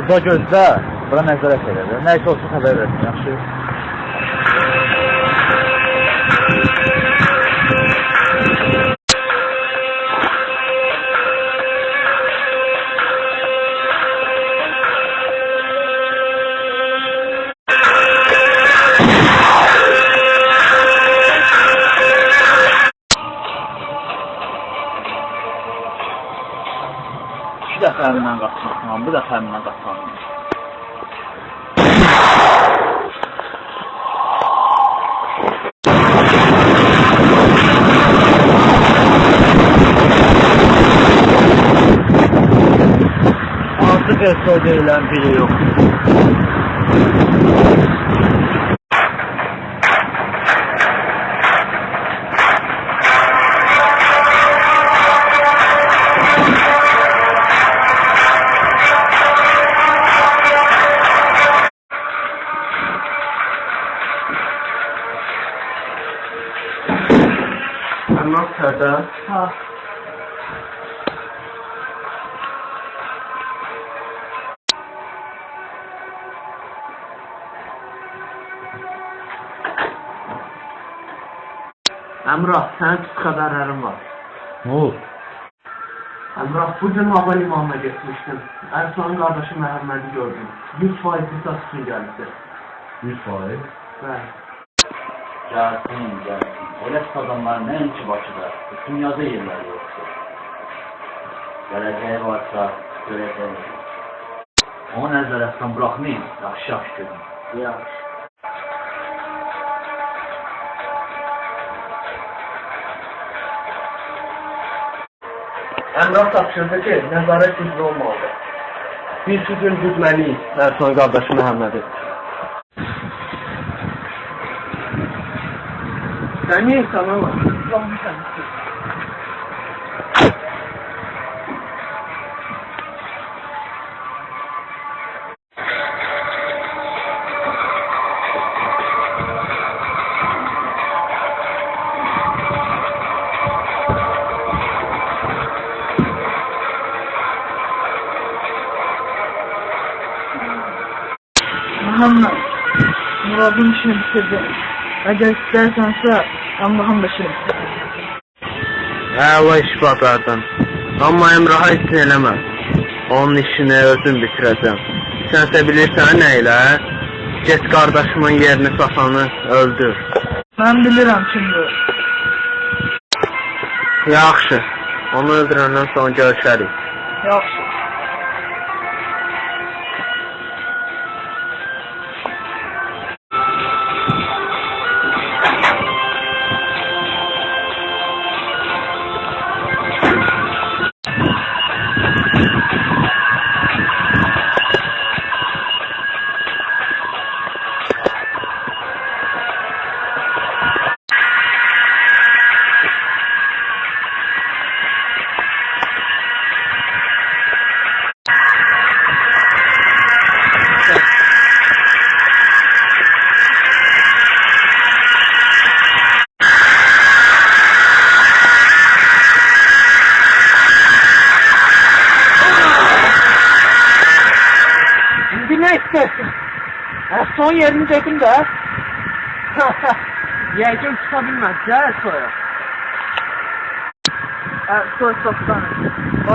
Burada gözlə, bura nəzarət edir. Nəysə olsa xəbər versin, yaxşı. Bir dəfə əlimdən qaçmışam, bir dəfə əlimdən qaçmışam. Artıq Ersoy deyilən biri yox. Anlat Serdar. Ha. Əmrah, sənin pis xəbərlərin var. Ne oldu? Əmrah, bugün hava limanına getmişdim. Ersoy'un qardaşı Məhəmmədi gördüm. 100% qisas üçün gəldi. 100%? Bəli. Gəlsin, gəlsin. Elə adamlar nəinki Bakıda, dünyada yerləri yoxdur. Gələcəyi varsa, görəcəyi. Onu nəzarətdən bıraxmayın, yaxşı-yaxşı görün. Yaxşı. Əmrah tapşırdı ki, nəzarət güclü olmalıdır. Bir gün güdməliyik Ersoy qardaşı Məhəmmədi. Sən niyə insan ama? Zahmışam. Muhammed, Murad'ın işini bitirdi. Eğer istersense Allah'ın da işini bitirdi. O iş batardım. Amma Əmraha isin eləmə. Onun işini özüm bitirəcəm. Sənsə bilirsən nə ilə? Get qardaşımın yerini satanı öldür. Ben bilirim şimdi. Yaxşı. Onu öldürəndən sonra görüşərik. Yaxşı. Ne istersin? Son yerini dedim de. Yəqin tutabilməz, Ersoy'a. Ersoy çoktan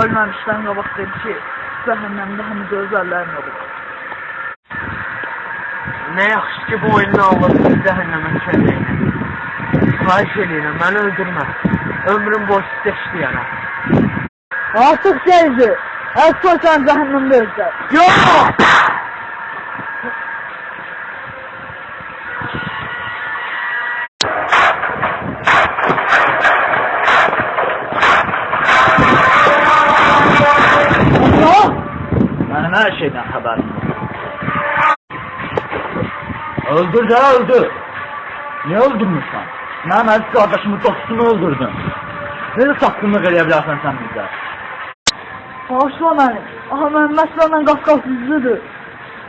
ölmemişten qabaq dedi ki, cehennemde hem gözəllərin olur. Nə yaxşı ki bu oyunu alırsın cəhənnəmə çəkəyinə. Xahiş edirəm, məni öldürmə. Ömrüm boş istəşliyənəm. Artık geldi. Ersoy sen cehennemde özler. Yox! Benim her şeyden haberim yok. Öldür de öldür. Niye öldürmüşsən? Mənim əziz qardaşımın dostunu öldürdün. Necə satqınlıq eləyə bilərsən sən bizə? Bağışla məni. Aha mən məsələn qafqazlıdır.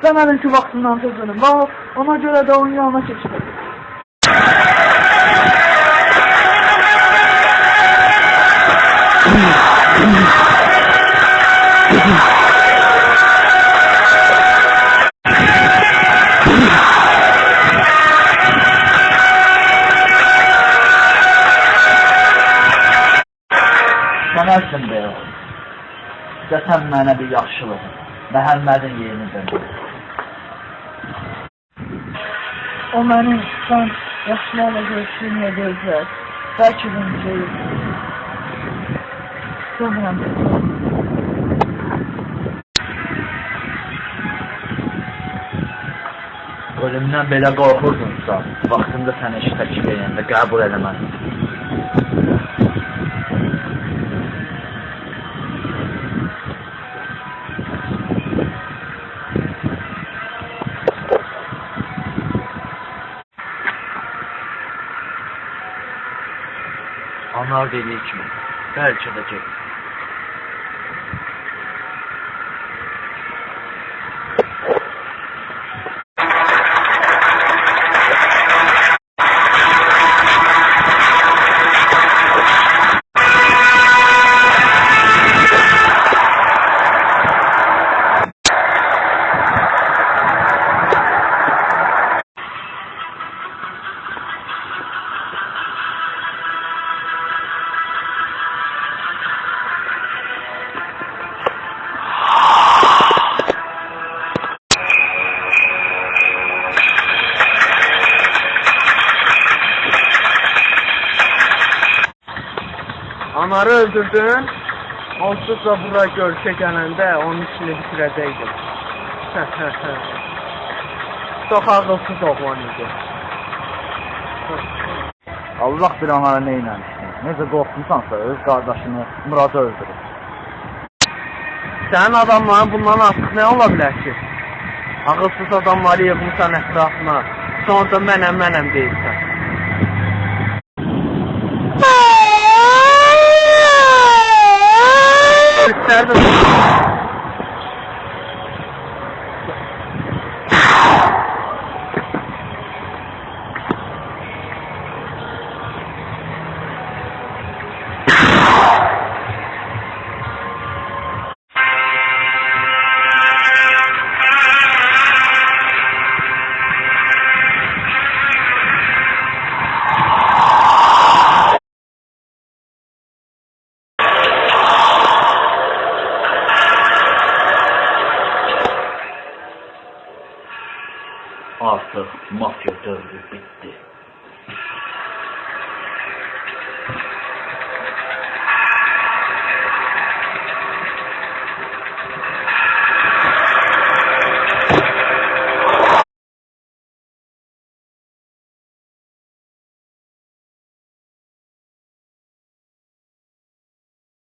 Demədim ki vaxtından sözünüm. Bax, ona görə də onun yanına keçdim. və sən mənə bir yaxşılıq, Məhəmmədin yerini döndür. O məni sən yaxşılarla görüşdüyünə gözlər. Bəlkə bunu deyil. Görmürəm. Ölümdən belə qorxurdunsa, vaxtında sənə iş təklif edəndə qəbul eləməzdim. Anar dediği kimi, bəlkə də get. Anarı öldürdün, onsuz da bura görüşə gələndə onun işini bitirəcəkdim. Çox ağılsız oğlan idi. Allah bir anara nə eləmişsin? Necə qorxmusansa öz qardaşını Muradı öldürür. Sənin adamların bundan artıq nə ola bilər ki? Ağılsız adamları yığmışsan ətrafına, sonra da mənəm deyirsən. Göstərdim. Artıq mafya dövrü bitdi.